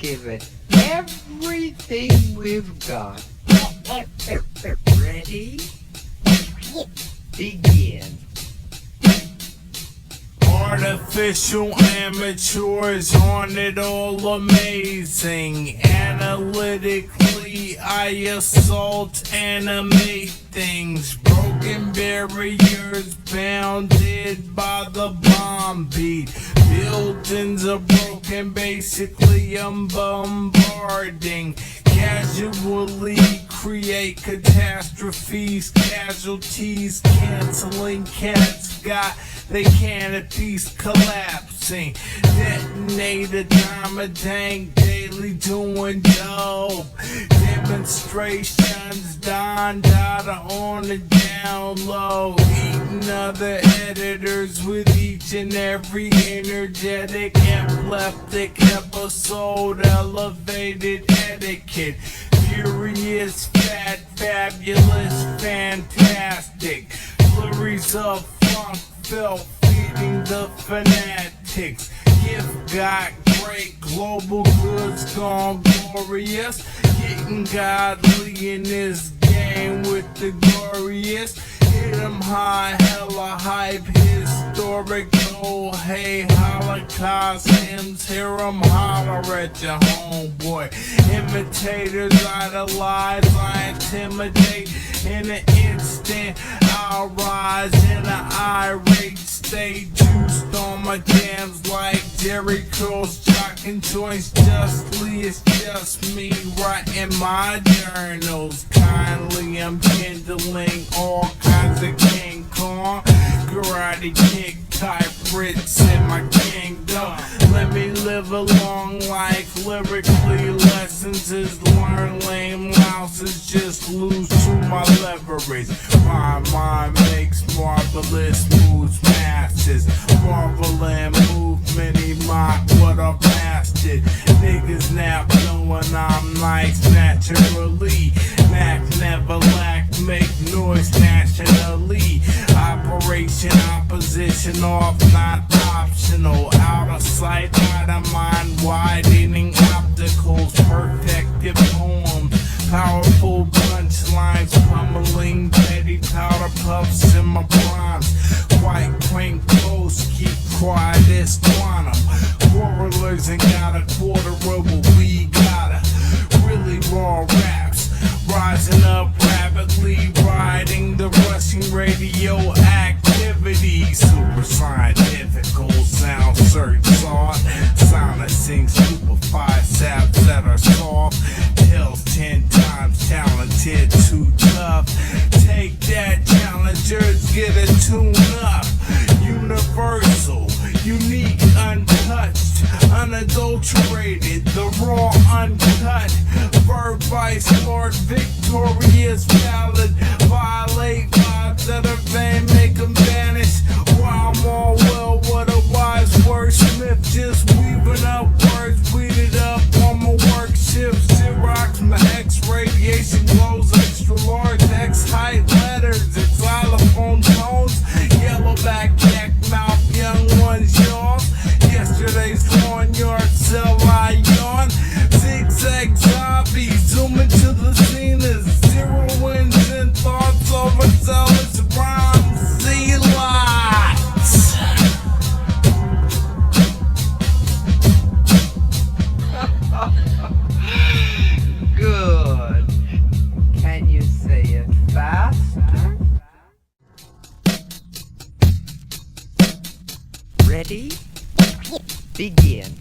give it everything we've got. Ready? Begin. Artificial amateurs on it all amazing. Analytically I assault, animate things. Broken barriers bounded by the bomb beat. Buildings are broken, basically I'm bombarding. Casually create catastrophes, casualties, canceling cats got they canopies collapsing. Detonate a dime a tank daily doing dope. Demonstrations Don Dada on the down low. Eating other editors with each and every energetic epileptic episode. Elevated etiquette. Furious, fat, fabulous, fantastic. Flurries of funk felt feeding the fanatics. Gift got great, global goods gone glorious. Getting godly in this game with the glorious. Hit 'em high, hella hype, historical. Hey, Holocaust hymns, hear 'em holler at your homeboy. Imitators idolize, I intimidate. In an instant, I'll rise in an irate state. Juiced on my jams like Jerry Curls, jocking joints justly. It's just me writing my journals. Kindly, I'm kindling all kinds of King Kong. Karate kick type Brits in my kingdom. Let me live a long life. Lyrically, lessons is learn. Lame louses just lose to my leverage. My mind makes marvelous moves, masses. Marveling movement, mock what I've mastered. Niggas now knowing I'm nice naturally. Knack never lack, make noise nationally. Operation opposition off, not optional. Out of sight, out of mind, widening opticals. Perfected poems, powerful punchlines, pummeling petty powder puffs in my primes. Quite quaint close, keep quiet as quantum. Quarrelers ain't got a quarter of what we gotta. Really raw raps, rising up rapidly, riding the rushing radioactivity. Super scientifical sound search sought, silencing stupefied saps that are soft. Hills 10 times talented, too tough. Take that, challengers, get a tune up. Universal, unique, untouched, unadulterated, the raw, uncut. Verb vice lord, victorious, valid. Violate vibes that are vain, make them vanish. While I'm all well, what a wise wordsmith. Just weaving up words, weeded up on my work shift. Xerox, my X radiation glows extra large. X height letters, it's xylophone tones. Yellowback, yak mouth, young ones yawn. Yesterday's lawn yard sell I yawn. Zigzag zombie, zooming to the scene is zero wins and thoughts overzealous rhymes. See lots. Good. Can you say it faster? Ready? Begin.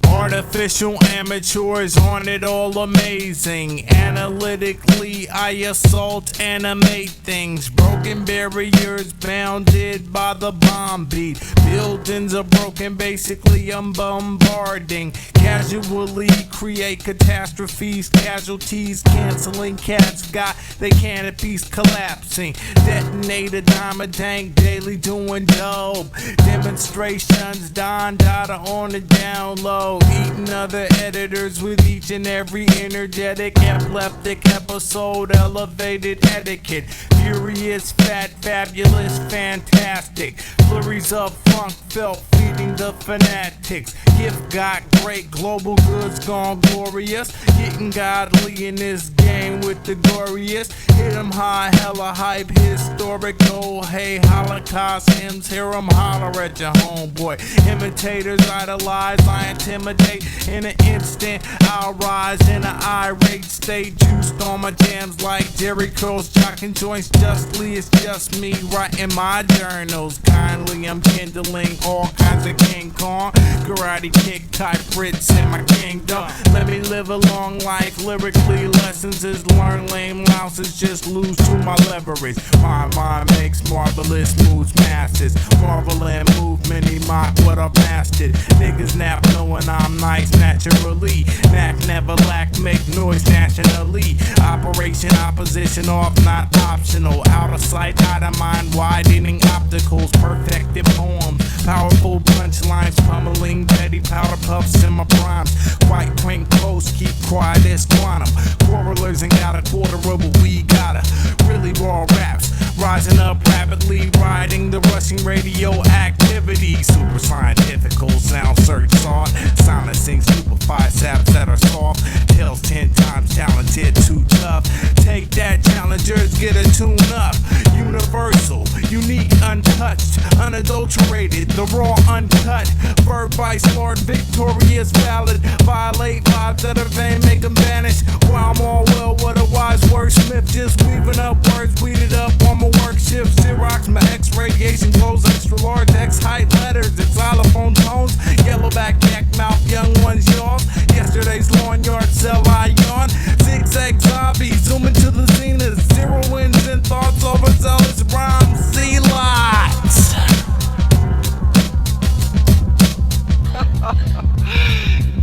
Artificial amateurs on it all amazing. Analytically I assault, animate things. Broken barriers bounded by the bomb beat. Buildings are broken, basically I'm bombarding. Casually create catastrophes, casualties, canceling cats got they canopies collapsing. Detonate a dime a tank daily doing dope. Demonstrations Don Dada on the down low. Eating other editors with each and every energetic epileptic episode. Elevated etiquette. Furious, fat, fabulous, fantastic. Flurries of funk felt feeding the fanatics. Gift got great, global goods gone glorious. Getting godly in this game with the glorious. Hit 'em high, hella hype, historical. Hey, Holocaust hymns, hear 'em holler at your homeboy. Imitators idolize, I intimidate. In an instant, I'll rise in an irate state. Juiced on my jams like Jerry Curls, jocking joints justly. It's just me writing my journals. Kindly, I'm kindling all kinds of King Kong. Karate kick type Brits in my kingdom. Let me live a long life. Lyrically, lessons is learn. Lame louses just lose to my leverage. My mind makes marvelous moves, masters. Marvel and movement, he mock what I've mastered. Niggas nap knowing I'm nice naturally. Knack never lack, make noise nationally. Operation opposition off, not optional. Out of sight, out of mind, widening opticals. Perfected poems, powerful punchlines, pummeling petty powder puffs in my primes. Quite quaint close, keep quiet as quantum. Quarrelers ain't got a quarter of what we gotta. Really raw raps, rising up rapidly, riding the rushing radioactivity. Super scientifical sound search sought, silencing stupefied saps that are soft. Tales 10 times talented, too tough. Take that, challengers, get a tune up. Universal, unique, untouched, unadulterated, the raw, uncut. Verb by smart, victorious, valid. Violate vibes that are vain, make them vanish. While I'm all well, what a wise wordsmith. Just weaving up words, weeded up on my work shift. Xerox, my X radiation glows, extra large X height letters, xylophone tones. Yellowback, yak mouth, young ones yours. Yesterday's lawn yard, sell I yawn. Zigzag zombie, zoom into the zenith. Zero wins and thoughts, overzealous rhymes, see lots.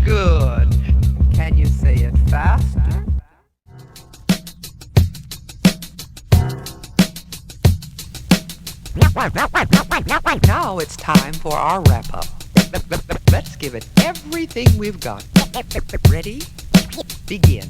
Good. Can you say it faster? Now it's time for our wrap-up. Let's give it everything we've got. Ready? Begin.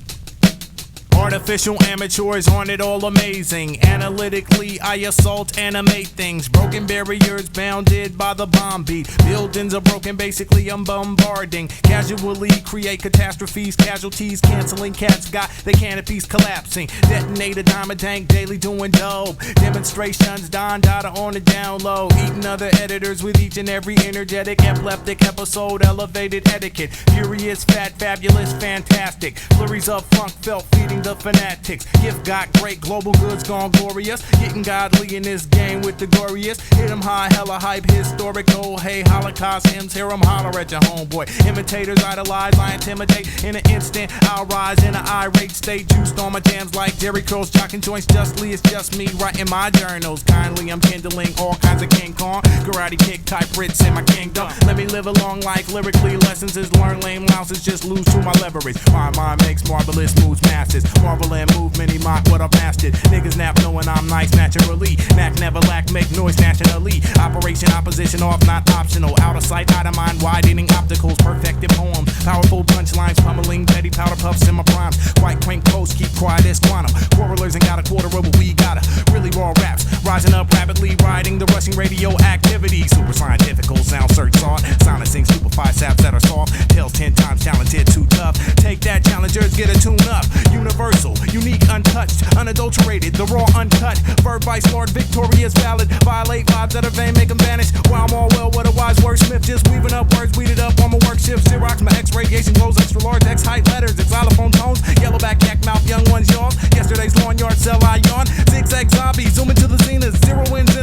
Artificial amateurs aren't it all amazing? Analytically, I assault, animate things. Broken barriers bounded by the bomb beat. Buildings are broken, basically I'm bombarding. Casually create catastrophes, casualties, canceling cats got the canopies collapsing. Detonate a diamond tank daily doing dope. Demonstrations, Don Dada on the down low. Eating other editors with each and every energetic, epileptic episode, elevated etiquette. Furious, fat, fabulous, fantastic. Flurries of funk felt feeding the fanatics. Gift got great, global goods gone glorious. Getting godly in this game with the glorious. Hit 'em high, hella hype, historical. Hey, Holocaust hymns, hear 'em holler at your homeboy. Imitators idolize, I intimidate. In an instant, I'll rise in an irate state. Juiced on my jams like Jerry Curls, jocking joints justly. It's just me writing my journals. Kindly, I'm kindling all kinds of King Kong. Karate kick type Brits in my kingdom. Let me live a long life. Lyrically, lessons is learn. Lame louses just lose to my leverage. My mind makes marvelous moves, masters. Marvel and movement, he mock what I've mastered. Niggas nap knowing I'm nice naturally. Knack never lack, make noise nationally. Operation opposition off, not optional. Out of sight, out of mind, widening opticals. Perfected poems, powerful punchlines, pummeling petty powder puffs in my primes. Quite quaint close, keep quiet as quantum. Quarrelers ain't got a quarter of what we gotta. Really raw raps, rising up rapidly, riding the rushing radioactivity. Super scientifical sound search sought, silencing stupefied saps that are soft. Tales 10 times talented, too tough. Take that, challengers, get a tune up. Universal, unique, untouched, unadulterated, the raw, uncut. Verb by smart, victorious, valid. Violate vibes that are vain, make them vanish. While I'm all well, what a wise wordsmith. Just weaving up words, weeded up on my work shift. Xerox, my X radiation glows, extra large X height letters, xylophone tones. Yellowback, yak mouth, young ones yours. Yesterday's lawn yard, sell I yawn. Zigzag zombie, zoom into the zenith. Zero wins